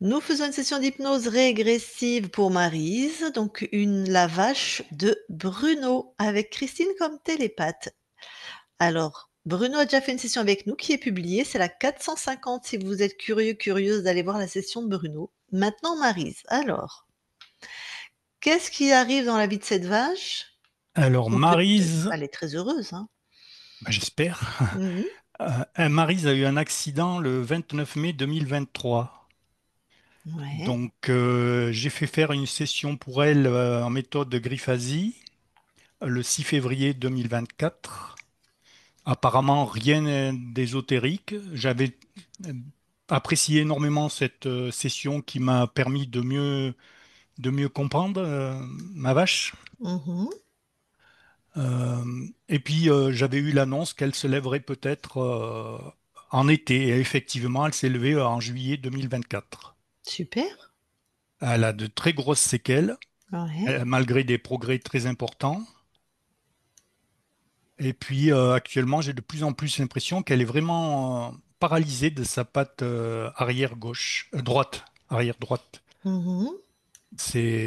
Nous faisons une session d'hypnose régressive pour Maryse, donc la vache de Bruno, avec Christine comme télépathe. Alors, Bruno a déjà fait une session avec nous qui est publiée, c'est la 450 si vous êtes curieux, curieuse d'aller voir la session de Bruno. Maintenant Maryse, alors, qu'est-ce qui arrive dans la vie de cette vache? Alors, Donc Maryse, elle est très heureuse, hein? bah, j'espère, Mmh. Maryse a eu un accident le 29 mai 2023. Ouais. Donc, j'ai fait faire une session pour elle en méthode de Griffasie le 6 février 2024. Apparemment, rien d'ésotérique. J'avais apprécié énormément cette session qui m'a permis de mieux comprendre ma vache. Mmh. Et puis, j'avais eu l'annonce qu'elle se lèverait peut-être en été. Et effectivement, elle s'est levée en juillet 2024. Super. Elle a de très grosses séquelles, Ouais. malgré des progrès très importants. Et puis, actuellement, j'ai de plus en plus l'impression qu'elle est vraiment paralysée de sa patte arrière gauche, droite, arrière droite. Mmh.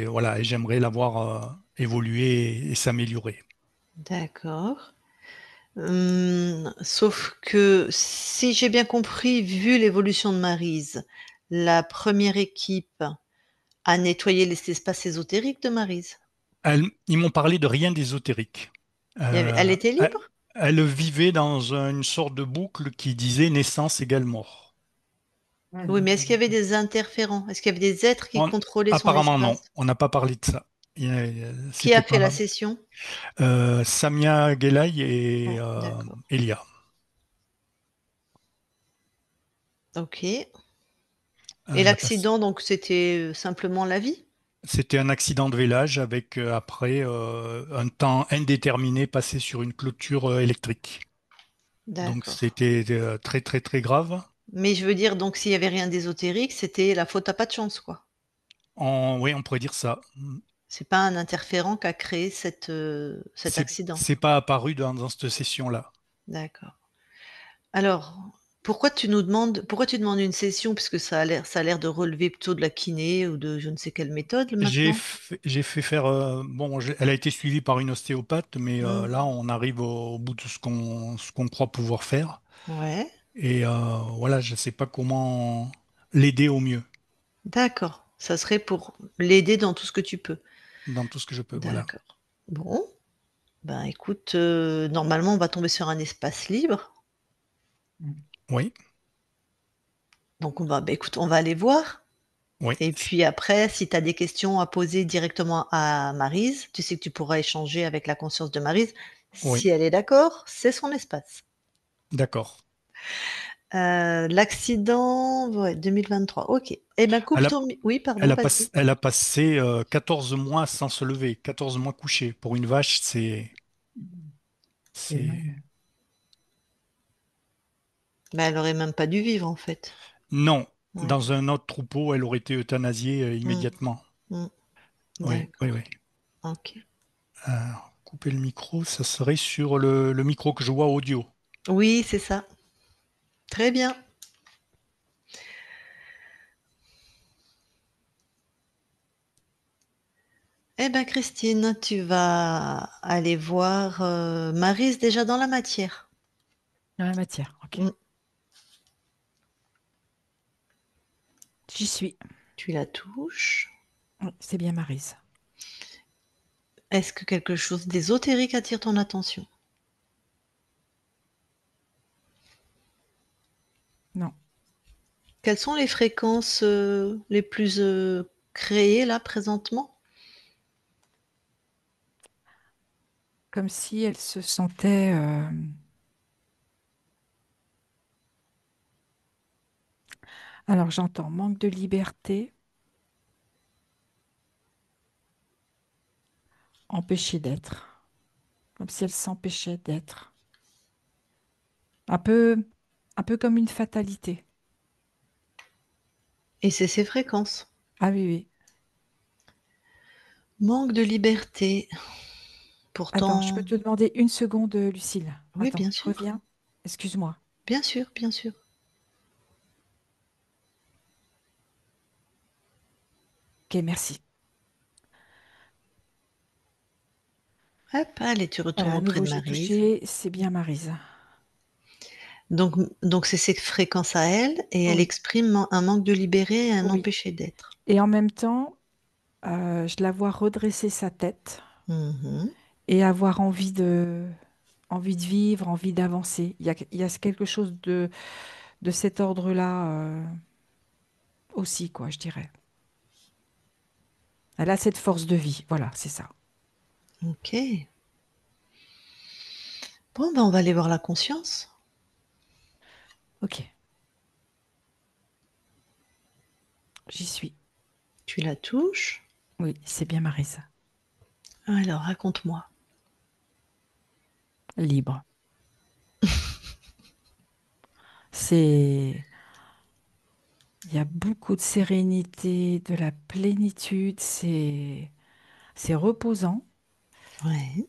Voilà, et j'aimerais la voir évoluer et s'améliorer. D'accord. Sauf que si j'ai bien compris, vu l'évolution de Maryse, la première équipe a nettoyé les espaces ésotériques de Maryse? Ils m'ont parlé de rien d'ésotérique. Elle était Elle, libre? elle vivait dans une sorte de boucle qui disait naissance égale mort. Oui, mais est-ce qu'il y avait des interférents? Est-ce qu'il y avait des êtres qui contrôlaient son Apparemment, non. espace? On n'a pas parlé de ça. Qui a C'était fait pas la session? Samia Gelay et Oh, d'accord. Elia. OK. Et La passe. l'accident, donc c'était, simplement la vie? C'était un accident de village avec après un temps indéterminé passé sur une clôture électrique. Donc D'accord. c'était très très très grave. Mais je veux dire, donc s'il y avait rien d'ésotérique, c'était la faute à pas de chance, quoi? Oui, on pourrait dire ça. C'est pas un interférent qui a créé cet accident? C'est pas apparu dans cette session-là. D'accord. Alors, pourquoi tu demandes une session? Puisque ça a l'air de relever plutôt de la kiné ou de je ne sais quelle méthode maintenant? J'ai fait faire. Bon, elle a été suivie par une ostéopathe, mais là, Mmh. on arrive au bout de ce qu'on croit pouvoir faire. Ouais, Et voilà, je ne sais pas comment l'aider au mieux d'accord. Ça serait pour l'aider dans tout ce que tu peux. dans tout ce que je peux. Voilà. D'accord. Bon, ben, écoute, normalement, on va tomber sur un espace libre, Oui, donc écoute, on va aller voir oui, et puis après, si tu as des questions à poser directement à Maryse, tu sais que tu pourras échanger avec la conscience de Maryse. oui. Si elle est d'accord, c'est son espace. D'accord. L'accident, ouais, 2023, OK. Eh ben, coupe Elle a, ton mi oui, pardon, vas-y. elle a passé 14 mois sans se lever, 14 mois couchée. Pour une vache, c'est... Mais elle aurait même pas dû vivre, en fait. Non, Ouais. dans un autre troupeau, elle aurait été euthanasiée Mmh. immédiatement. Mmh. Oui, oui, D'accord. oui. OK. Euh, Couper le micro, ça serait sur le micro que je vois audio. Oui, c'est ça. Très bien. Eh ben, Christine, tu vas aller voir, Maryse déjà dans la matière. Dans la matière, ok. Mmh. J'y suis. Tu la touches. Oui, c'est bien Maryse. Est-ce que quelque chose d'ésotérique attire ton attention? Non. Quelles sont les fréquences, les plus, créées là, présentement? Comme si elle se sentait. Alors j'entends manque de liberté, empêcher d'être. Comme si elle s'empêchait d'être. Un peu, un peu comme une fatalité. Et c'est ces fréquences. Ah oui, oui. Manque de liberté. Attends, je peux Pourtant te demander une seconde, Lucille. oui, Attends, bien je sûr, reviens. Excuse-moi. bien sûr, bien sûr. Ok, merci. Hop, allez, tu Voilà, retournes à auprès nouveau, de j'ai Maryse. touché. C'est bien Maryse. Donc c'est ses fréquences à elle et elle Oui, exprime un manque de libéré et un oui. empêché d'être. Et en même temps, je la vois redresser sa tête Mhm. et avoir envie de vivre, envie d'avancer. Il y a quelque chose de cet ordre-là aussi, quoi, je dirais. Elle a cette force de vie. Voilà, c'est ça. Ok. Bon, ben on va aller voir la conscience. Ok, j'y suis. Tu la touches. Oui, c'est bien Maryse. Alors, raconte-moi. Libre. C'est, il y a beaucoup de sérénité, de la plénitude. C'est reposant. Ouais.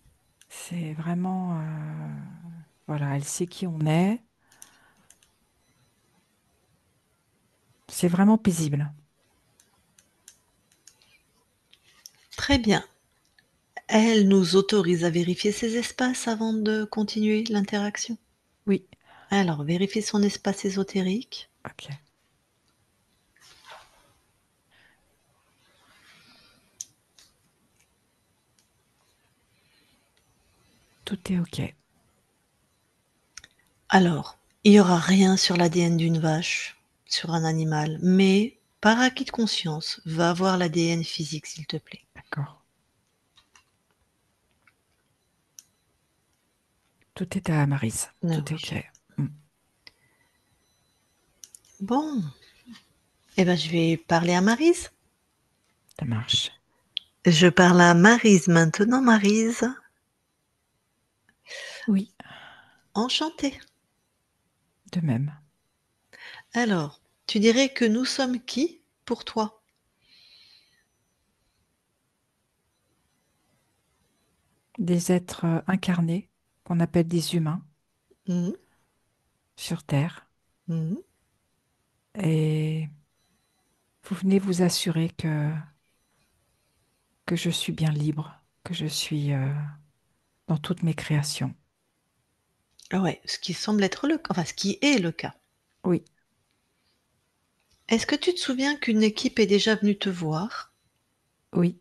C'est vraiment, voilà, elle sait qui on est. C'est vraiment paisible. Très bien. Elle nous autorise à vérifier ses espaces avant de continuer l'interaction. Oui, Alors, vérifie son espace ésotérique. ok. Tout est ok. Alors, il y aura rien sur l'ADN d'une vache, sur un animal, mais par acquis de conscience, va voir l'ADN physique, s'il te plaît. D'accord. Tout est à Maryse. Ah Tout est oui. ok. Mm, Bon, eh ben, je vais parler à Maryse. ça marche. Je parle à Maryse maintenant, Maryse. Oui, Enchantée. de même. Alors, tu dirais que nous sommes qui pour toi? Des êtres incarnés qu'on appelle des humains Mmh. sur Terre. Mmh. Et vous venez vous assurer que je suis bien libre, que je suis dans toutes mes créations. Ah ouais, ce qui semble être le cas, enfin ce qui est le cas. Oui, Est-ce que tu te souviens qu'une équipe est déjà venue te voir? oui,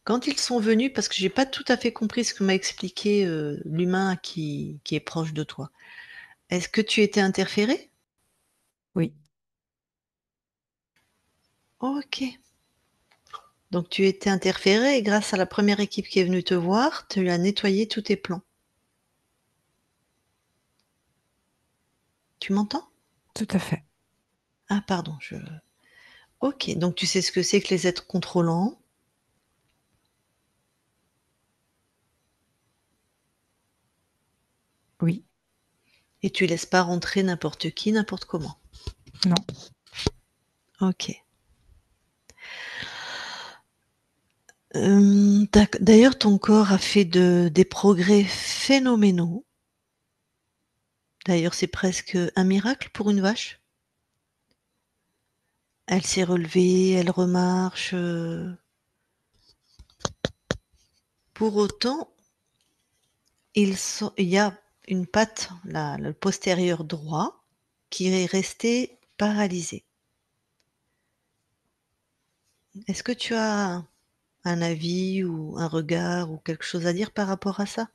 Quand ils sont venus, parce que j'ai pas tout à fait compris ce que m'a expliqué, l'humain qui est proche de toi. Est-ce que tu étais interférée? oui, OK. Donc tu étais interférée et grâce à la première équipe qui est venue te voir, tu as nettoyé tous tes plans. Tu m'entends? tout à fait. Ah pardon, je OK, donc tu sais ce que c'est que les êtres contrôlants Oui, et tu laisses pas rentrer n'importe qui, n'importe comment. non, OK. D'ailleurs, ton corps a fait des progrès phénoménaux. D'ailleurs, c'est presque un miracle pour une vache. Elle s'est relevée, elle remarche, pour autant, il y a une patte, le postérieur droit, qui est resté paralysé. Est-ce que tu as un avis ou un regard ou quelque chose à dire par rapport à ça?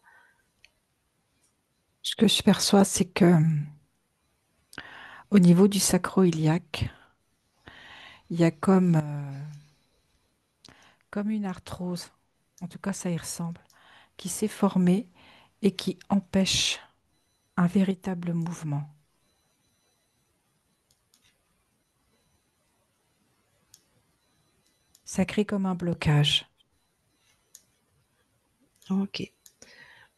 ce que je perçois, c'est que au niveau du sacro-iliaque, il y a comme une arthrose, en tout cas ça y ressemble, qui s'est formée et qui empêche un véritable mouvement. Ça crée comme un blocage. OK.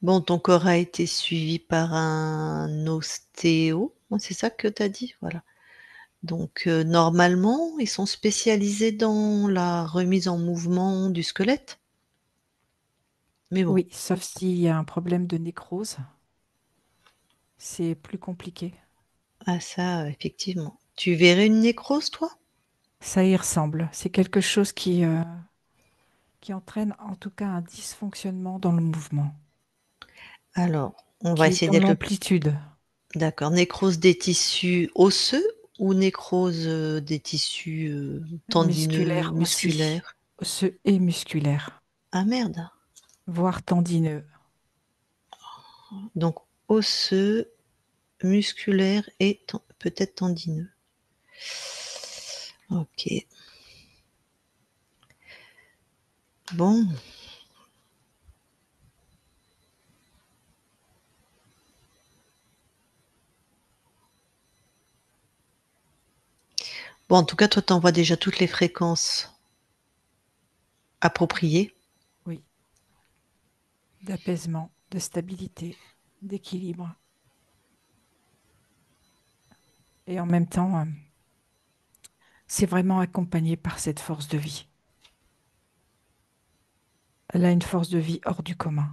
Bon, ton corps a été suivi par un ostéo, c'est ça que tu as dit? Voilà. Donc, normalement, ils sont spécialisés dans la remise en mouvement du squelette. Mais bon, Oui, sauf s'il y a un problème de nécrose, c'est plus compliqué. ah ça, effectivement. Tu verrais une nécrose, toi? Ça y ressemble. C'est quelque chose qui entraîne en tout cas un dysfonctionnement dans le mouvement, Alors, on va qui est essayer dans d'être le l'amplitude. d'accord. Nécrose des tissus osseux ou nécrose des tissus tendineux, Musculaire aussi, musculaires? osseux et musculaire, Ah merde. voire tendineux. Donc osseux, musculaire et peut-être tendineux. Ok. Bon. Bon, en tout cas, toi, t'envoies déjà toutes les fréquences appropriées. Oui, d'apaisement, de stabilité, d'équilibre. Et en même temps, c'est vraiment accompagné par cette force de vie. Elle a une force de vie hors du commun.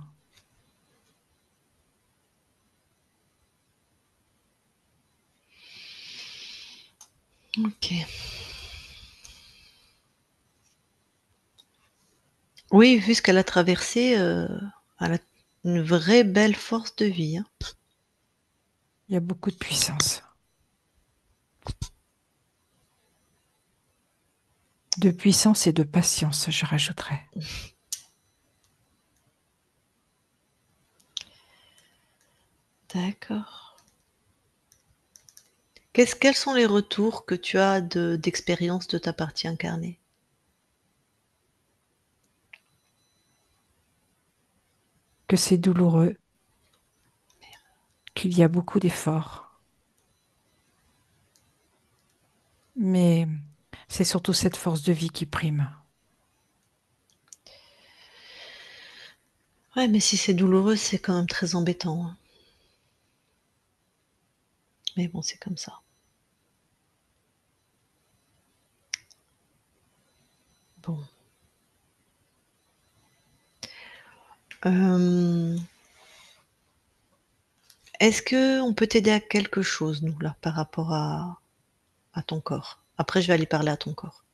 Ok. Oui, vu ce qu'elle a traversé, elle a une vraie belle force de vie, hein. Il y a beaucoup de puissance. De puissance et de patience, je rajouterais. D'accord. Quels sont les retours que tu as d'expérience de ta partie incarnée? Que c'est douloureux, qu'il y a beaucoup d'efforts. Mais c'est surtout cette force de vie qui prime. Ouais, mais si c'est douloureux, c'est quand même très embêtant, hein. Mais bon, c'est comme ça. Bon. Euh, Est-ce que on peut t'aider à quelque chose, nous, là, par rapport à ton corps? Après, je vais aller parler à ton corps.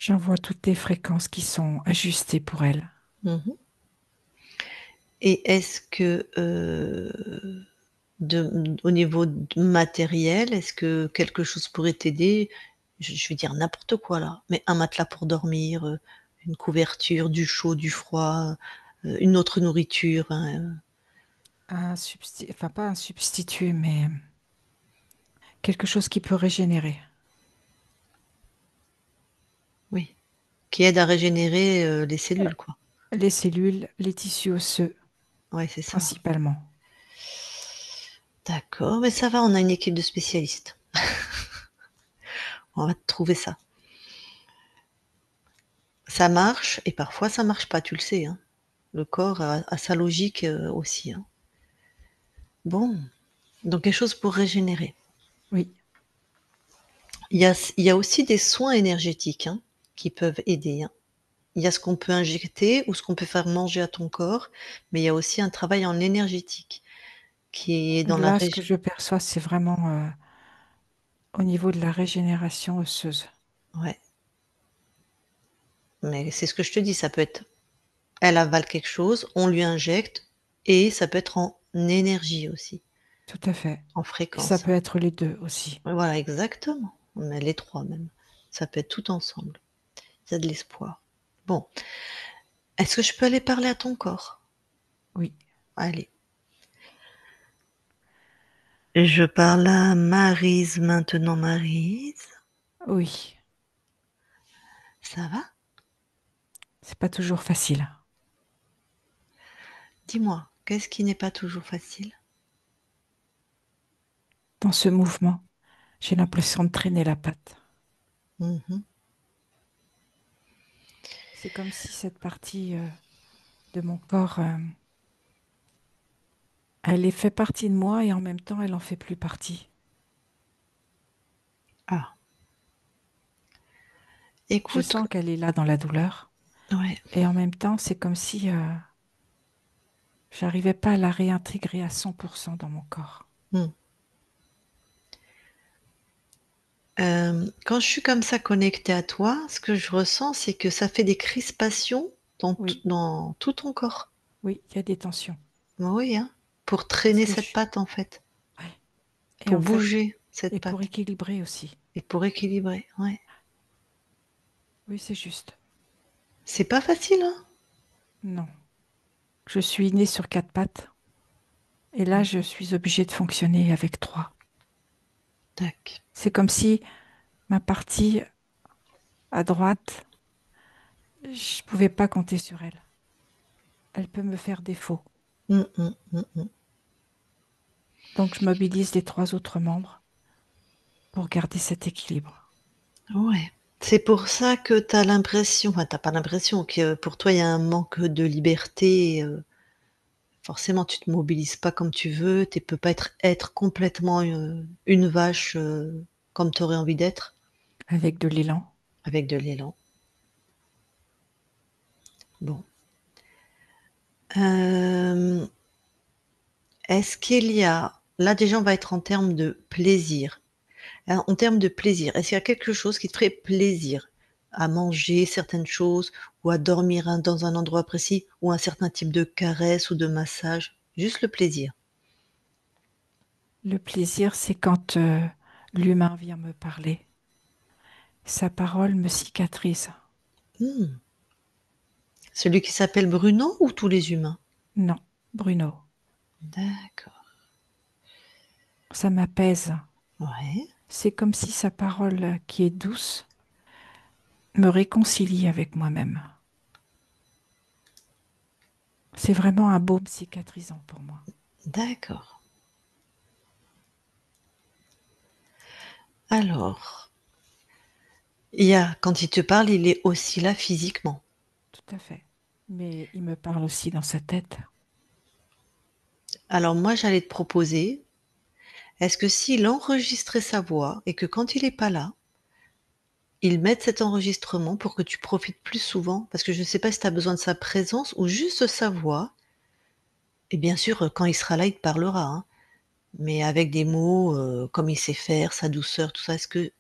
J'envoie toutes les fréquences qui sont ajustées pour elle. Mhm. Et est-ce que, au niveau matériel, est-ce que quelque chose pourrait t'aider? Je vais dire n'importe quoi là, mais un matelas pour dormir, une couverture, du chaud, du froid, une autre nourriture, Enfin, pas un substitut, mais quelque chose qui peut régénérer. oui, qui aide à régénérer les cellules, quoi. Les cellules, les tissus osseux, Ouais, c'est ça. principalement. D'accord, mais ça va, on a une équipe de spécialistes. On va te trouver ça. Ça marche et parfois ça marche pas, tu le sais, hein. Le corps a sa logique, aussi, hein. Bon, donc quelque chose pour régénérer. Oui, Il y a aussi des soins énergétiques, hein, qui peuvent aider, hein. Il y a ce qu'on peut injecter ou ce qu'on peut faire manger à ton corps, mais il y a aussi un travail en énergétique qui est dans la là, ce que région. je perçois, c'est vraiment au niveau de la régénération osseuse. Ouais, mais c'est ce que je te dis, ça peut être elle avale quelque chose, on lui injecte et ça peut être en énergie aussi, Tout à fait. en Et ça fréquence, peut hein. être les deux aussi. Voilà, exactement. Mais les 3 même. Ça peut être tout ensemble. Il y a de l'espoir. Bon, est-ce que je peux aller parler à ton corps? Oui, Allez. Je parle à Maryse maintenant, Maryse. oui. Ça va? C'est pas toujours facile. Dis-moi, qu'est-ce qui n'est pas toujours facile? Dans ce mouvement, j'ai l'impression de traîner la patte. Mmh. C'est comme si cette partie de mon corps, elle est fait partie de moi et en même temps, elle en fait plus partie. Ah, Je écoute, sens qu'elle est là dans la douleur ouais, et en même temps, c'est comme si j'arrivais pas à la réintégrer à 100% dans mon corps. mmh. Quand je suis comme ça connectée à toi, ce que je ressens, c'est que ça fait des crispations Oui, dans tout ton corps. oui, il y a des tensions. Oui, hein, pour Parce traîner que cette patte, en fait, ouais. Et pour en fait, bouger cette et pour patte équilibrer aussi. et pour équilibrer, ouais. Oui, c'est juste. C'est pas facile, hein? Non. Je suis née sur quatre pattes et là, je Mmh. suis obligée de fonctionner avec trois. Tac. C'est comme si ma partie à droite, je pouvais pas compter sur elle. Elle peut me faire défaut. Mmh, mmh, mmh, mmh. Donc, je mobilise les trois autres membres pour garder cet équilibre. Ouais. C'est pour ça que tu as l'impression, enfin, tu pas l'impression que pour toi, il y a un manque de liberté, forcément, tu te mobilises pas comme tu veux, tu peux pas être complètement, une vache, comme tu aurais envie d'être, Avec de l'élan. avec de l'élan. Bon. Hem, est-ce qu'il y a là, déjà, on va être en termes de plaisir. En termes de plaisir, est-ce qu'il y a quelque chose qui te ferait plaisir? À manger certaines choses ou à dormir dans un endroit précis ou un certain type de caresse ou de massage? Juste le plaisir. Le plaisir, c'est quand l'humain vient me parler. Sa parole me cicatrise. Mmh. Celui qui s'appelle Bruno ou tous les humains? Non, Bruno, D'accord. ça m'apaise. Ouais, C'est comme si sa parole qui est douce me réconcilie avec moi-même. C'est vraiment un baume cicatrisant pour moi. d'accord. Alors, il y a quand il te parle, il est aussi là physiquement. Tout à fait. Mais il me parle aussi dans sa tête. Alors moi, j'allais te proposer, est-ce que s'il enregistrait sa voix et que quand il est pas là, il mette cet enregistrement pour que tu profites plus souvent? Parce que je ne sais pas si tu as besoin de sa présence ou juste sa voix et bien sûr, quand il sera là, il te parlera, hein, mais avec des mots, comme il sait faire, sa douceur, tout ça. Est-ce que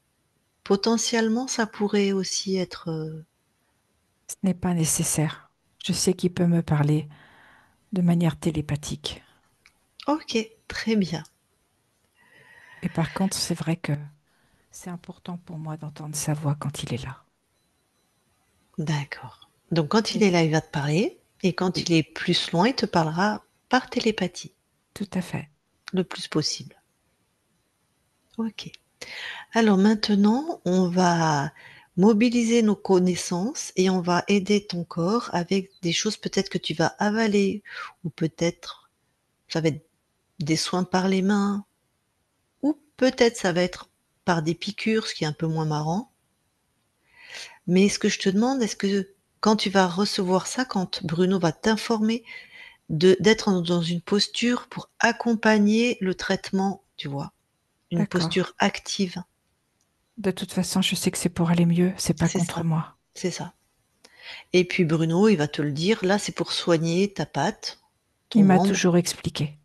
potentiellement ça pourrait aussi être, Ce n'est pas nécessaire. Je sais qu'il peut me parler de manière télépathique. OK, très bien, Et par contre, c'est vrai que c'est important pour moi d'entendre sa voix quand il est là. d'accord. Donc quand il Et- est là, il va te parler et quand oui, il est plus loin, il te parlera par télépathie, tout à fait. le plus possible. OK. Alors maintenant, on va mobiliser nos connaissances et on va aider ton corps avec des choses peut-être que tu vas avaler ou peut-être ça va être des soins par les mains ou peut-être ça va être par des piqûres, ce qui est un peu moins marrant. Mais ce que je te demande, est-ce que quand tu vas recevoir ça, quand Bruno va t'informer d'être dans une posture pour accompagner le traitement, tu vois? Une D'accord. posture active. De toute façon, je sais que c'est pour aller mieux, c'est pas C'est contre ça, moi. c'est ça. Et puis Bruno, il va te le dire, là, c'est pour soigner ta patte, ton Il m'a membre. toujours expliqué.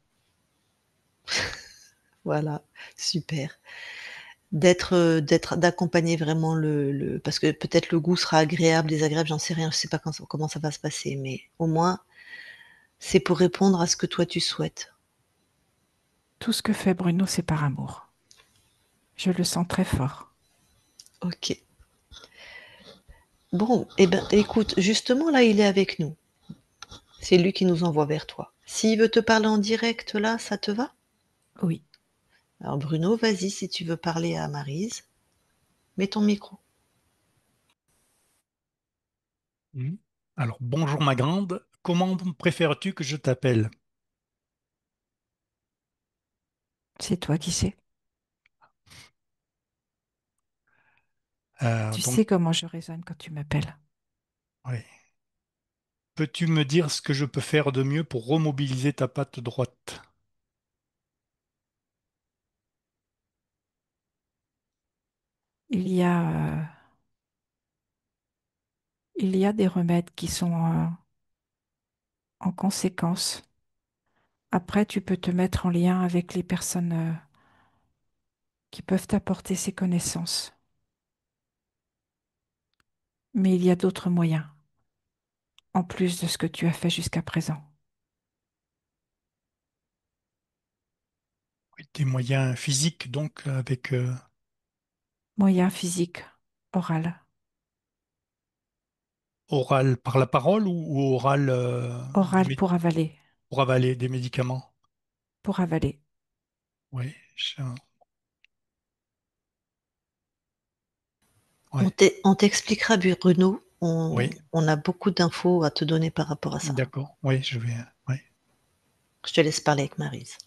Voilà, super. D'accompagner vraiment le parce que peut-être le goût sera agréable, désagréable, j'en sais rien, je sais pas comment ça va se passer, mais au moins, c'est pour répondre à ce que toi tu souhaites. Tout ce que fait Bruno, c'est par amour. Je le sens très fort. OK. Bon, eh ben, écoute, justement, là, il est avec nous. C'est lui qui nous envoie vers toi. S'il veut te parler en direct, là, ça te va? Oui, Alors Bruno, vas-y, si tu veux parler à Maryse, mets ton micro. Mhm. Alors, bonjour ma grande, comment préfères-tu que je t'appelle? c'est toi qui sais. Tu Donc, sais comment je raisonne quand tu m'appelles. oui. Peux-tu me dire ce que je peux faire de mieux pour remobiliser ta patte droite? Il y a, il y a des remèdes qui sont en conséquence. Après, tu peux te mettre en lien avec les personnes qui peuvent t'apporter ces connaissances. Mais il y a d'autres moyens, en plus de ce que tu as fait jusqu'à présent. Oui, des moyens physiques, donc, avec Moyens physiques, oral. oral par la parole ou oral Oral pour avaler, pour avaler des médicaments. pour avaler. Oui, On ouais, on t'expliquera, Bruno. oui, On a beaucoup d'infos à te donner par rapport à ça. d'accord. Oui, ouais, Je te laisse parler avec Maryse.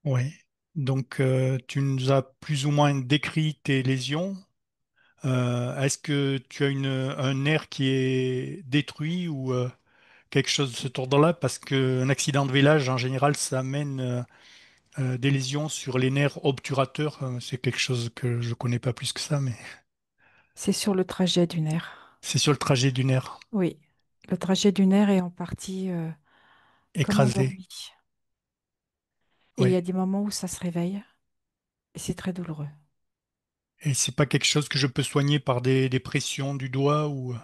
ouais. Donc, tu nous as plus ou moins décrit tes lésions. Est-ce que tu as un nerf qui est détruit ou quelque chose de ce ordre-là? Parce qu'un accident de village, en général, ça amène des lésions sur les nerfs obturateurs. C'est quelque chose que je connais pas plus que ça, mais C'est sur le trajet du nerf. c'est sur le trajet du nerf Oui, le trajet du nerf est en partie comme écrasé. endormi. Et il y Ouais. a des moments où ça se réveille et c'est très douloureux. Et c'est pas quelque chose que je peux soigner par des pressions du doigt ou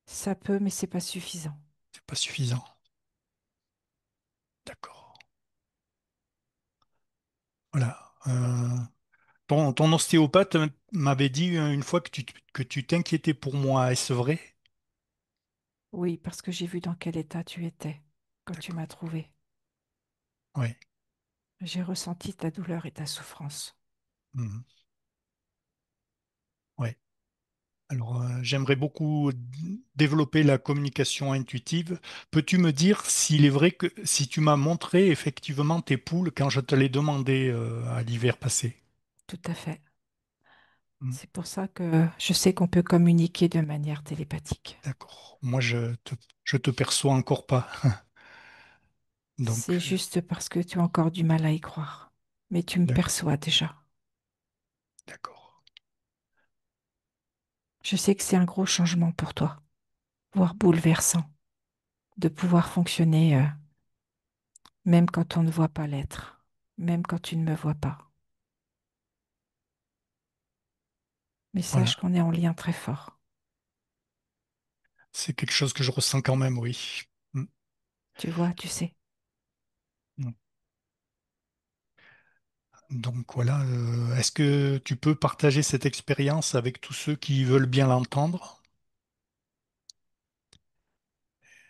Ça peut, mais c'est pas suffisant. c'est pas suffisant. D'accord. Voilà. Ton ostéopathe m'avait dit une fois que tu t'inquiétais pour moi. Est-ce vrai? Oui, parce que j'ai vu dans quel état tu étais quand tu D'accord. m'as trouvé. Oui. J'ai ressenti ta douleur et ta souffrance. Mhm. Ouais. Alors, j'aimerais beaucoup développer la communication intuitive. Peux-tu me dire s'il est vrai que si tu m'as montré effectivement tes poules quand je te les demandé à l'hiver passé? Tout à fait. Hmm. C'est pour ça que je sais qu'on peut communiquer de manière télépathique. D'accord. Moi, je te perçois encore pas. C'est Donc, juste parce que tu as encore du mal à y croire. Mais tu me d'accord. perçois déjà. D'accord. Je sais que c'est un gros changement pour toi, voire bouleversant, de pouvoir fonctionner même quand on ne voit pas l'être, même quand tu ne me vois pas. Mais Voilà. sache qu'on est en lien très fort. C'est quelque chose que je ressens quand même, oui. Hmm. Tu vois, tu sais. Hmm. Donc voilà, est-ce que tu peux partager cette expérience avec tous ceux qui veulent bien l'entendre?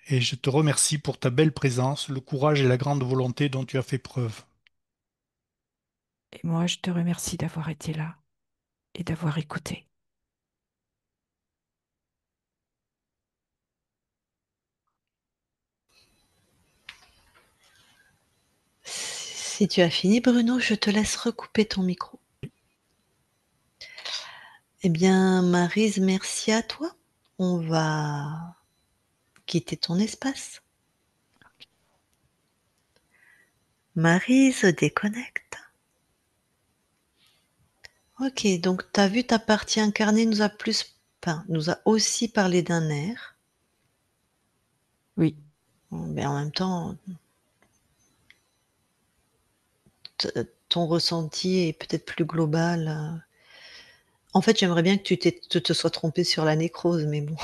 Et je te remercie pour ta belle présence, le courage et la grande volonté dont tu as fait preuve. Et moi, je te remercie d'avoir été là et d'avoir écouté. Si tu as fini, Bruno, je te laisse recouper ton micro. Eh bien, Maryse, merci à toi. On va quitter ton espace. Maryse déconnecte. Ok, donc tu as vu ta partie incarnée nous a aussi parlé d'un nerf. Oui, Bon, mais en même temps, ton ressenti est peut-être plus global. En fait, j'aimerais bien que tu te sois trompé sur la nécrose, mais bon,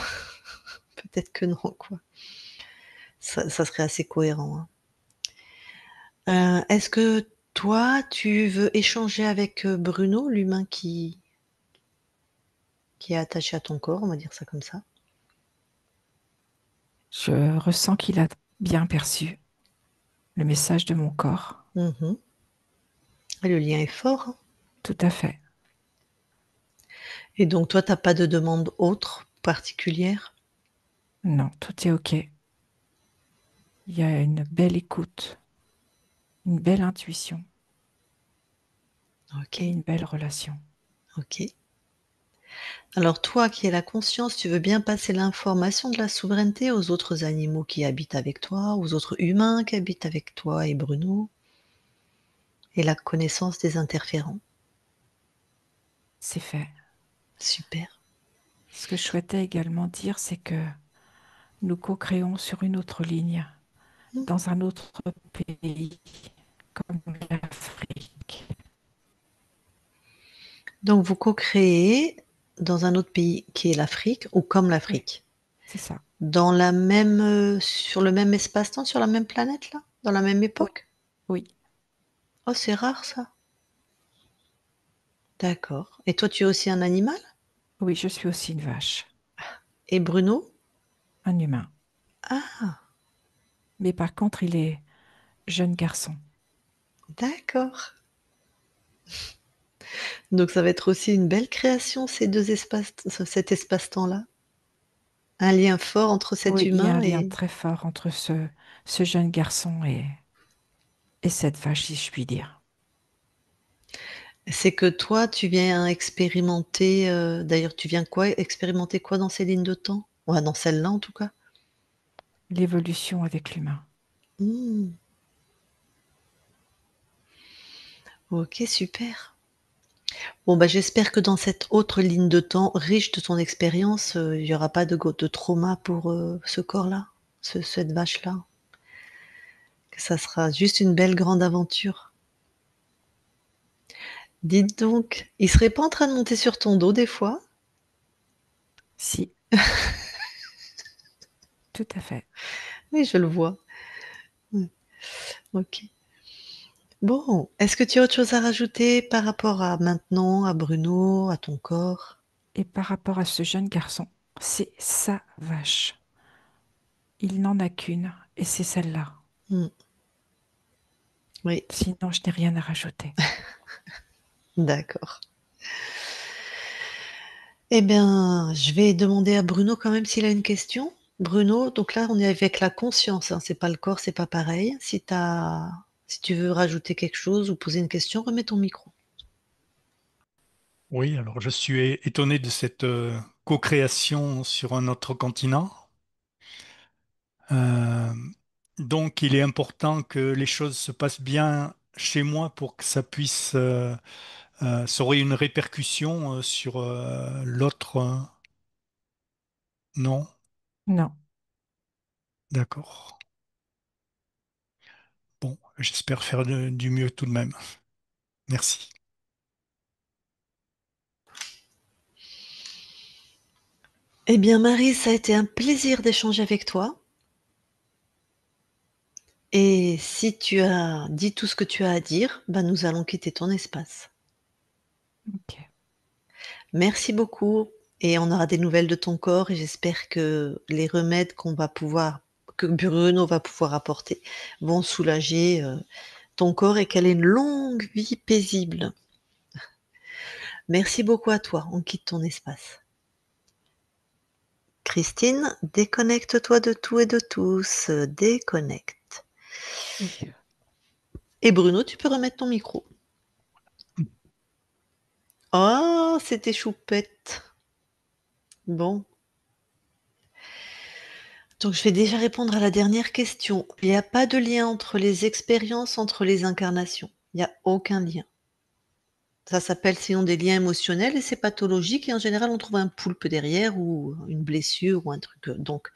peut-être que non, quoi. Ça serait assez cohérent, hein. Est-ce que toi, tu veux échanger avec Bruno, l'humain qui est attaché à ton corps, on va dire ça comme ça? je ressens qu'il a bien perçu le message de mon corps. Mhm. Le lien est fort, hein. Tout à fait. Et donc toi, t'as pas de demande autre particulière? Non, tout est OK. Il y a une belle écoute, une belle intuition et Ok, une belle relation. ok. Alors toi qui es la conscience, tu veux bien passer l'information de la souveraineté aux autres animaux qui habitent avec toi, aux autres humains qui habitent avec toi et Bruno, et la connaissance des interférents. C'est fait. Super. Ce que je souhaitais également dire, c'est que nous co-créons sur une autre ligne, Mm. dans un autre pays, comme l'Afrique. Donc vous co-créez dans un autre pays qui est l'Afrique ou comme Oui, l'Afrique? c'est ça. Dans la même, sur le même espace-temps, sur la même planète là? Dans la même Oui, époque? oui, Oh, c'est rare ça. D'accord. Et toi, tu es aussi un animal? oui, je suis aussi une vache, Et Bruno? un humain. Ah, Mais par contre, il est jeune garçon. d'accord. Donc ça va être aussi une belle création ces 2 espaces cet espace-temps-là? Un lien fort entre cet Oui, il y a un humain lien et très fort entre ce jeune garçon et cette vache, si je puis dire. c'est que toi, tu viens expérimenter, d'ailleurs, tu viens quoi? Expérimenter quoi dans ces lignes de temps? Ouais, dans celle-là, en tout cas? L'évolution avec l'humain. Mmh. OK, super. Bon, bah, j'espère que dans cette autre ligne de temps, riche de ton expérience, il y aura pas de trauma pour, ce corps-là, cette vache-là. Que ça sera juste une belle grande aventure. Dites donc, il serait pas en train de monter sur ton dos des fois? Si, tout à fait. Oui, je le vois. Mmh, OK. Bon, est-ce que tu as autre chose à rajouter par rapport à maintenant, à Bruno, à ton corps? Et par rapport à ce jeune garçon, c'est sa vache. Il n'en a qu'une, et c'est celle-là. Mmh, oui, Sinon, je n'ai rien à rajouter. d'accord. Eh bien, je vais demander à Bruno quand même s'il a une question. Bruno, donc là, on est avec la conscience, hein, c'est pas le corps, c'est pas pareil. Si tu veux rajouter quelque chose ou poser une question, remets ton micro. Oui, alors je suis étonné de cette co-création sur un autre continent. Euh, donc, il est important que les choses se passent bien chez moi pour que ça puisse, ça aurait une répercussion sur l'autre. Non, Non. d'accord. Bon, j'espère faire du mieux tout de même. Merci. Eh bien, Marie, ça a été un plaisir d'échanger avec toi. Et si tu as dit tout ce que tu as à dire, bah, nous allons quitter ton espace. Ok. Merci beaucoup et on aura des nouvelles de ton corps et j'espère que les remèdes que Bruno va pouvoir apporter vont soulager, ton corps et qu'elle ait une longue vie paisible. Merci beaucoup à toi, on quitte ton espace. Christine, déconnecte-toi de tout et de tous, déconnecte. Oui. Et Bruno, tu peux remettre ton micro. Oh, c'était choupette. Bon, donc je vais déjà répondre à la dernière question. Il n'y a pas de lien entre les expériences, entre les incarnations. Il n'y a aucun lien. Ça s'appelle sinon des liens émotionnels et c'est pathologique et en général on trouve un poulpe derrière ou une blessure ou un truc. Donc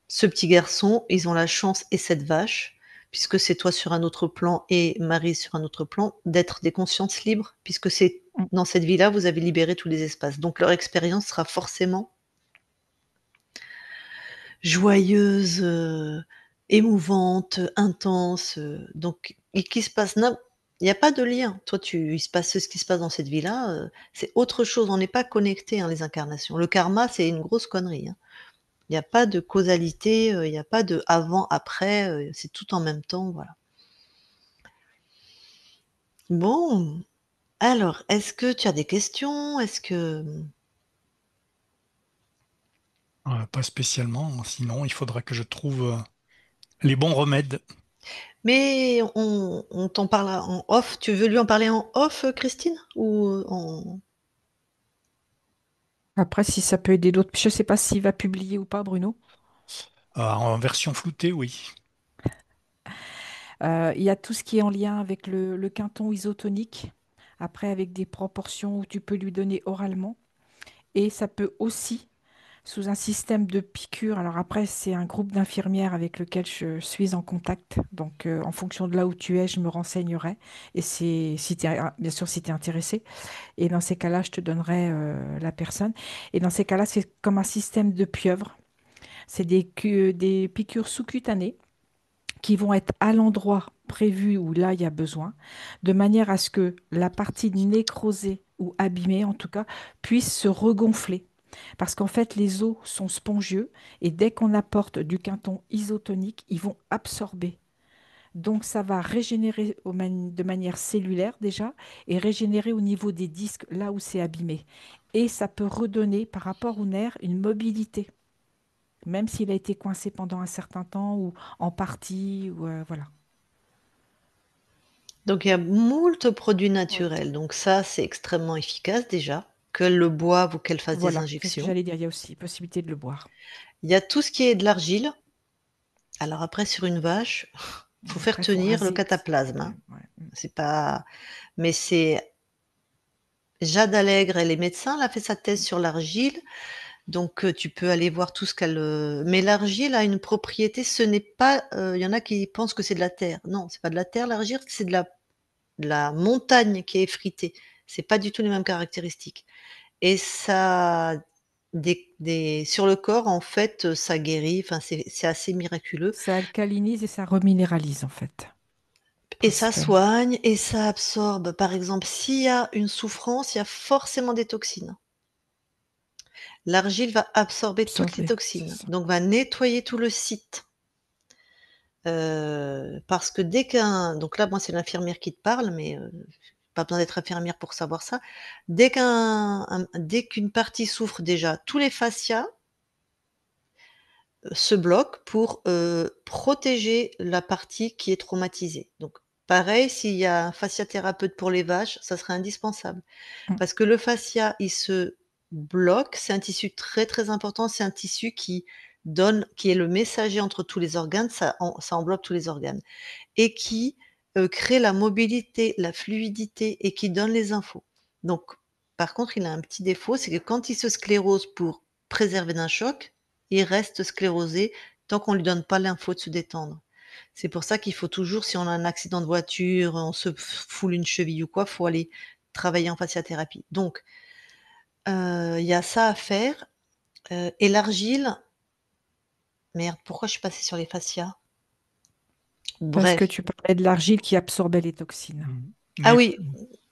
ce petit garçon, ils ont la chance et cette vache, puisque c'est toi sur un autre plan et Marie sur un autre plan, d'être des consciences libres, puisque c'est Mm. dans cette vie-là, vous avez libéré tous les espaces. Donc leur expérience sera forcément joyeuse, émouvante, intense, donc et qu'il se passe il y a pas de lien. Toi, il se passe ce qui se passe dans cette vie-là, c'est autre chose. On n'est pas connectés, hein, les incarnations. Le karma, c'est une grosse connerie, hein. Il y a pas de causalité, il y a pas de avant, après, c'est tout en même temps, voilà. Bon, alors, est-ce que tu as des questions? Est-ce que Pas spécialement, sinon il faudra que je trouve les bons remèdes. mais on t'en parle en off. Tu veux lui en parler en off, Christine? Ou en Après, si ça peut aider d'autres, je ne sais pas s'il va publier ou pas, Bruno. En version floutée, oui. Il y a tout ce qui est en lien avec le quinton isotonique, après avec des proportions où tu peux lui donner oralement. Et ça peut aussi sous un système de piqûres. Alors après, c'est un groupe d'infirmières avec lequel je suis en contact. Donc, en fonction de là où tu es, je me renseignerai. Et c'est, si bien sûr, si tu es intéressé. Et dans ces cas-là, je te donnerai la personne. Et dans ces cas-là, c'est comme un système de pieuvre. C'est des piqûres sous-cutanées qui vont être à l'endroit prévu où là, il y a besoin, de manière à ce que la partie nécrosée ou abîmée, en tout cas, puisse se regonfler. Parce qu'en fait, les os sont spongieux et dès qu'on apporte du quinton isotonique, ils vont absorber. Donc, ça va régénérer de manière cellulaire déjà et régénérer au niveau des disques là où c'est abîmé. Et ça peut redonner par rapport au nerf une mobilité, même s'il a été coincé pendant un certain temps ou en partie, ou voilà. Donc il y a moult produits Moult. naturels, donc ça, c'est extrêmement efficace déjà, qu'elle le boive ou qu'elle fasse des Voilà, c'est ce que injections. j'allais dire. Il y a aussi possibilité de le boire. Il y a tout ce qui est de l'argile. Alors après, sur une vache, faut faire Après, il faut tenir le raser aussi quand cataplasme, hein. même. Ouais. C'est pas mais c'est Jade Allègre, elle est médecin, elle a fait sa thèse sur l'argile, donc tu peux aller voir tout ce qu'elle, mais l'argile a une propriété, ce n'est pas, il y en a qui pensent que c'est de la terre. Non, c'est pas de la terre l'argile, c'est de la montagne qui est effritée. C'est pas du tout les mêmes caractéristiques et ça des sur le corps, en fait, ça guérit, enfin, c'est assez miraculeux Ça alcalinise et ça reminéralise en fait, et ça principalement. soigne et ça absorbe. Par exemple, s'il y a une souffrance, il y a forcément des toxines. L'argile va absorber toutes les Absorbé, c'est toxines, ça. donc va nettoyer tout le site. Parce que dès qu'un donc là, moi, c'est l'infirmière qui te parle, mais pas besoin d'être infirmière pour savoir ça. Dès qu'une partie souffre déjà, tous les fascias, se bloquent pour, protéger la partie qui est traumatisée. Donc pareil, s'il y a un fasciathérapeute pour les vaches, ça serait indispensable. Mm. Parce que le fascia, il se bloque, c'est un tissu très, très important, c'est un tissu qui est le messager entre tous les organes, ça enveloppe tous les organes et qui, crée la mobilité, la fluidité et qui donne les infos. Donc par contre, il a un petit défaut, c'est que quand il se sclérose pour préserver d'un choc, il reste sclérosé tant qu'on lui donne pas l'info de se détendre. C'est pour ça qu'il faut toujours, si on a un accident de voiture, on se foule une cheville ou quoi, faut aller travailler en fasciathérapie. Donc il y a ça à faire, et l'argile merde, pourquoi je suis passée sur les fascias? Parce que Bref. tu parlais de l'argile qui absorbait les toxines. Ah Les- oui,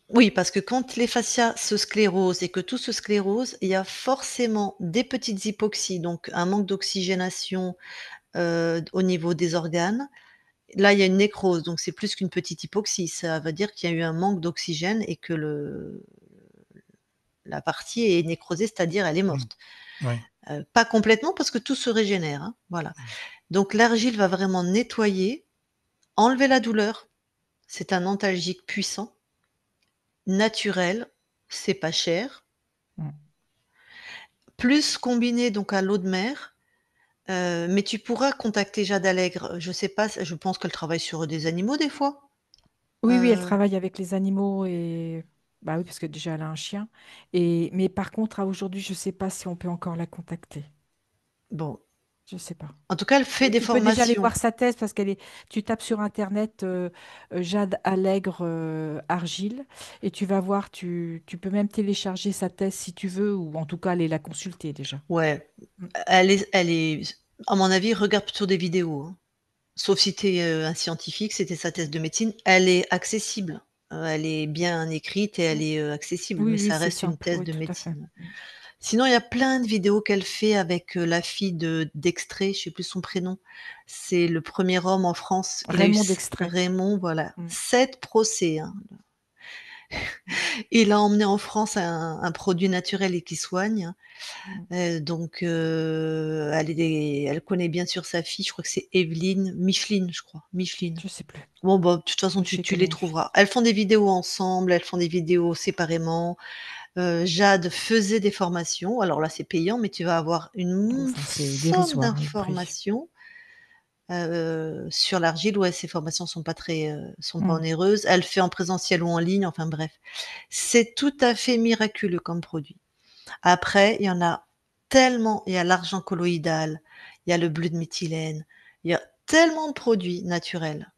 oui, parce que quand les fascias se sclérosent et que tout se sclérose, il y a forcément des petites hypoxies, donc un manque d'oxygénation, au niveau des organes. Là, il y a une nécrose, donc c'est plus qu'une petite hypoxie. Ça veut dire qu'il y a eu un manque d'oxygène et que le la partie est nécrosée, c'est-à-dire elle est Mm. morte. Ouais. Pas complètement parce que tout se régénère, hein, voilà. Donc l'argile va vraiment nettoyer, enlever la douleur. C'est un antalgique puissant, naturel, c'est pas cher. Mm. Plus combiné donc à l'eau de mer, mais tu pourras contacter Jade Allègre, je sais pas, je pense qu'elle travaille sur des animaux des fois? Oui, oui, elle Heu, travaille avec les animaux et bah oui, parce que déjà elle a un chien. Et mais par contre, à aujourd'hui, je ne sais pas si on peut encore la contacter. bon, Je ne sais pas. en tout cas, elle fait Mais des tu peux déjà aller formations. voir sa thèse parce qu'elle est. Tu tapes sur Internet Jade Allègre Argile et tu vas voir. Tu peux même télécharger sa thèse si tu veux ou en tout cas aller la consulter déjà. Ouais, Mm. elle est à mon avis, regarde plutôt des vidéos, hein. Sauf si tu es, un scientifique, c'était sa thèse de médecine. Elle est accessible, elle est bien écrite et elle est, accessible, mais Oui, oui, ça c'est reste une simple. thèse Oui, de tout à fait. médecine. Sinon, il y a plein de vidéos qu'elle fait avec, la fille de d'Extrait, je sais plus son prénom. C'est le premier homme en France. Il a eu Raymond s d'Extrait. Raymond, voilà, Mm. 7 procès, hein. Il a emmené en France un produit naturel et qui soigne, Mm. donc elle connaît bien sûr sa fille, je crois que c'est Evelyne, Micheline, je crois, Micheline. Je sais plus. Bon, bah, de toute façon, Mais je tu sais tu qu'elle a les une fille. trouveras. Elles font des vidéos ensemble, elles font des vidéos séparément. Jade faisait des formations. Alors là, c'est payant, mais tu vas avoir une Enfin, c'est somme dérisoire le prix. d'informations, sur l'argile. Ouais, ces formations sont pas Mm. onéreuses. Elle fait en présentiel ou en ligne, enfin bref. C'est tout à fait miraculeux comme produit. Après, il y en a tellement, il y a l'argent colloïdal, il y a le bleu de méthylène, il y a tellement de produits naturels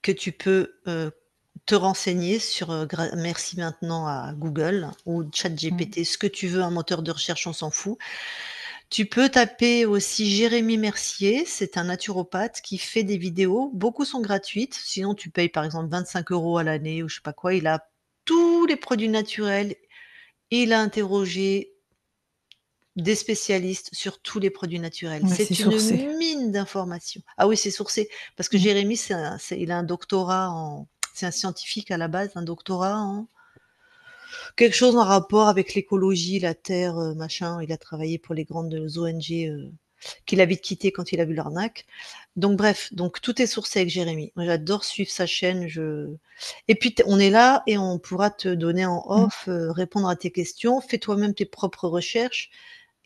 que tu peux, te renseigner sur, merci maintenant à Google ou Mm. ChatGPT, ce que tu veux, un moteur de recherche, on s'en fout. Tu peux taper aussi Jérémy Mercier, c'est un naturopathe qui fait des vidéos, beaucoup sont gratuites, sinon tu payes par exemple 25 € à l'année ou je sais pas quoi. Il a tous les produits naturels, il a interrogé des spécialistes sur tous les produits naturels. Ouais, c'est C'est une sourcé. mine d'informations. Ah oui, c'est sourcé parce que Mm. Jérémy, il a un doctorat en, c'est un scientifique à la base, un doctorat en quelque chose en rapport avec l'écologie, la terre, machin. Il a travaillé pour les grandes ONG, qu'il a vite quitté quand il a vu l'arnaque. Donc bref, donc tout est sourcé avec Jérémy. Moi, j'adore suivre sa chaîne. Et puis on est là et on pourra te donner en Mm. off, répondre à tes questions. Fais toi-même tes propres recherches.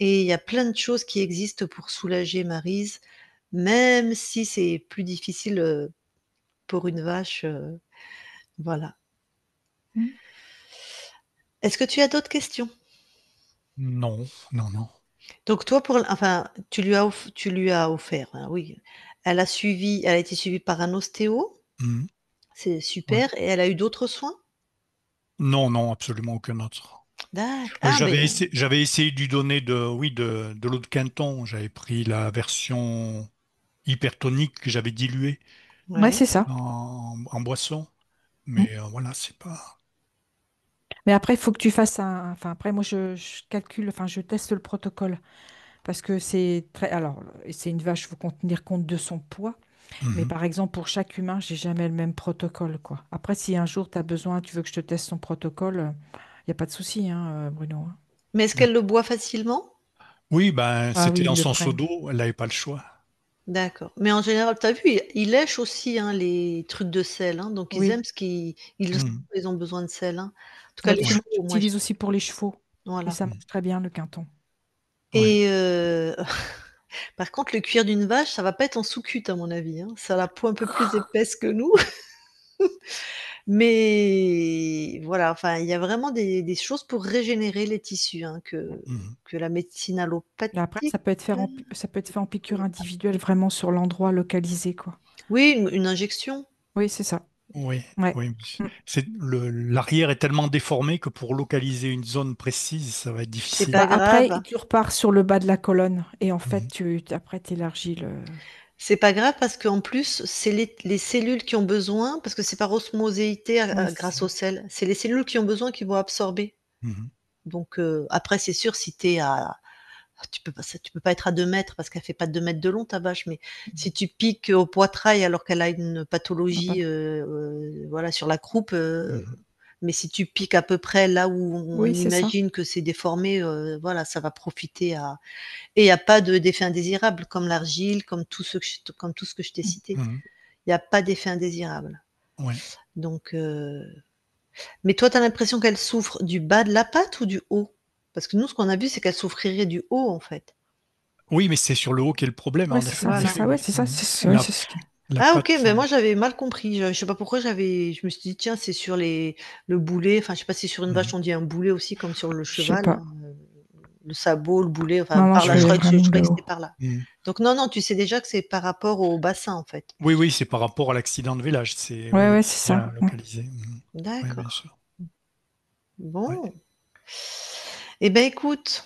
Et il y a plein de choses qui existent pour soulager Maryse, même si c'est plus difficile, pour une vache, voilà. Mm. Est-ce que tu as d'autres questions? Non, non, non. Donc toi pour l enfin, tu lui as offert, hein, oui. Elle a été suivie par un ostéo, Mhm. c'est Ouais. super et elle a eu d'autres soins? Non, non, absolument aucun autre. Ah mais J'avais essayé de lui donner oui, de l'eau de Quinton. J'avais pris la version hypertonique que j'avais diluée Ouais, ouais. c'est ça. en boisson. Mm. Mais voilà, c'est pas. Mais après, il faut que tu fasses Enfin, après, moi, je calcule, enfin, je teste le protocole. Parce que c'est très. Alors, c'est une vache, il faut tenir compte de son poids. Mais Mhm. par exemple, pour chaque humain, j'ai jamais le même protocole, quoi. Après, si un jour tu as besoin, tu veux que je te teste son protocole, il n'y a pas de souci, hein, Bruno, hein. Mais est-ce Mm. qu'elle le boit facilement? Oui, ben, Ah c'était oui, dans ils le son seau prennent. d'eau, elle n'avait pas le choix. D'accord. Mais en général, tu as vu, ils lèchent aussi, hein, les trucs de sel, hein, donc ils Oui. aiment ce qu'ils ils le savent, Mhm. ils ont besoin de sel, hein. En tout cas Ouais, les parce que Ouais. moi, chevaux, moi j j'utilise aussi pour les chevaux. Et voilà ça Mhm. marche très bien, le quinton. Ouais. et par contre le cuir d'une vache, ça va pas être en sous-cuite à mon avis, hein. Ça a la peau un peu plus épaisse que nous, mais voilà, enfin, il y a vraiment des choses pour régénérer les tissus, hein, Mhm. que la médecine Et après, allopathique ça peut être fait en piqûre individuelle, vraiment sur l'endroit localisé, quoi. oui, une injection. Oui, c'est ça. Oui, Ouais. oui. Mm. L'arrière est tellement déformé que pour localiser une zone précise, ça va être C'est difficile. pas Bah, après, grave. tu repars sur le bas de la colonne. Et en fait, Mhm. après, tu élargis le. C'est pas grave parce qu'en plus, c'est les cellules qui ont besoin parce que c'est par osmosité Ouais, grâce au sel. C'est les cellules qui ont besoin qui vont absorber. Mhm. Donc après c'est sûr si tu es à tu peux pas être à 2 mètres parce qu'elle fait pas 2 mètres de long ta vache, mais si tu piques au poitrail alors qu'elle a une Ah bah, pathologie, voilà sur la croupe, Mhm. mais si tu piques à peu près là où on oui, c'est ça. imagine que c'est déformé, voilà, ça va profiter à et il y a pas d'effet indésirable comme l'argile, comme tout ce que je t'ai cité. Mhm. Il y a pas d'effet indésirable. Ouais. Donc mais toi, tu as l'impression qu'elle souffre du bas de la patte ou du haut? Parce que nous, ce qu'on a vu, c'est qu'elle souffrirait du haut, en fait. Oui, mais c'est sur le haut qu'est le problème, Ouais, en c'est Voilà. effet, ça, ouais, oui. c'est ça. Mhm. Ouais, La, c'est ce qui. la Ah OK, patte, mais moi j'avais mal compris. Je sais pas pourquoi je me suis dit: «Tiens, c'est sur le boulet», enfin je sais pas si sur une vache mhm. on dit un boulet aussi comme sur le Je sais cheval, pas. là, le sabot, le boulet, enfin Non, non, par je là, Oui, voyais je vraiment croyais le que haut. c'était par là. mhm. Donc non, non, tu sais déjà que c'est par rapport au bassin, en fait. Oui, oui, c'est par rapport à l'accident de village. Oui, Ouais, oui, ouais, c'est c'est ça. bien Mm. localisé. Mhm. Oui, bien D'accord. sûr. Ouais. Bon. Eh ben écoute,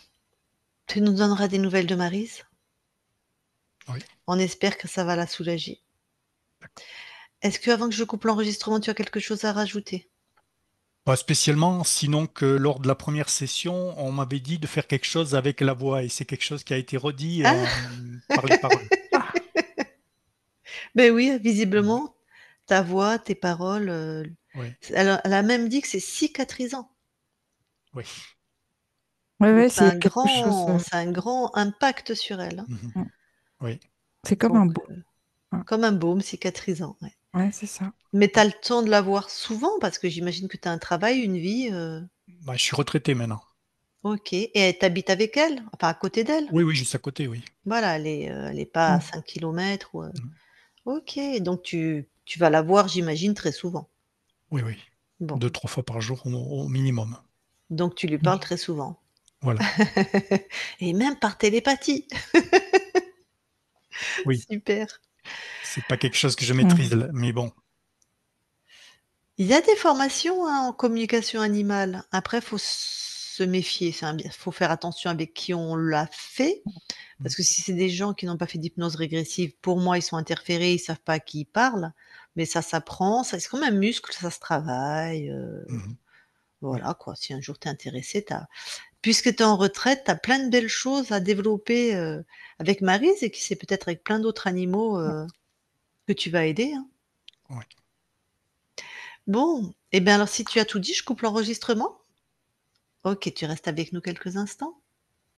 tu nous donneras des nouvelles de Maryse. Oui. On espère que ça va la soulager. Est-ce qu'avant que je coupe l'enregistrement, tu as quelque chose à rajouter? Pas spécialement, sinon que lors de la première session, on m'avait dit de faire quelque chose avec la voix, et c'est quelque chose qui a été redit Ah! par les paroles. Ah, Ben oui, visiblement, ta voix, tes paroles, Oui, elle a même dit que c'est cicatrisant. oui. ouais, Donc ouais, c'est quelque chose. ça a un grand impact sur elle, hein. Mhm. Mm. Oui. C'est comme Donc un beau. Ouais, comme un baume cicatrisant, ouais. ouais, c'est ça. Mais tu as le temps de la voir souvent? Parce que j'imagine que tu as un travail, une vie, Bah, je suis retraité maintenant. OK et tu habites avec elle? Enfin à côté d'elle? Oui, oui, juste à côté, oui. Voilà, elle est pas à Mm. 5 kilomètres ou, Mhm. OK, donc tu vas la voir, j'imagine, très souvent? Oui, oui. Bon. 2, 3 fois par jour au minimum. Donc tu lui parles très souvent? Voilà. Et même par télépathie? Oui, Super. c'est pas quelque chose que je Mhm. maîtrise, là, mais bon. Il y a des formations, hein, en communication animale. Après, faut se méfier, faut faire attention avec qui on l'a fait, Mm, parce que si c'est des gens qui n'ont pas fait d'hypnose régressive, pour moi, ils sont interférés, ils savent pas à qui ils parlent, mais ça s'apprend, ça c'est comme un muscle, ça se travaille, mhm. Oui, voilà quoi. Si un jour tu es intéressé, puisque tu es en retraite, tu as plein de belles choses à développer, avec Maryse et qui sait peut-être avec plein d'autres animaux, que tu vas aider, hein. oui. Bon, et bien alors si tu as tout dit, je coupe l'enregistrement? OK, tu restes avec nous quelques instants?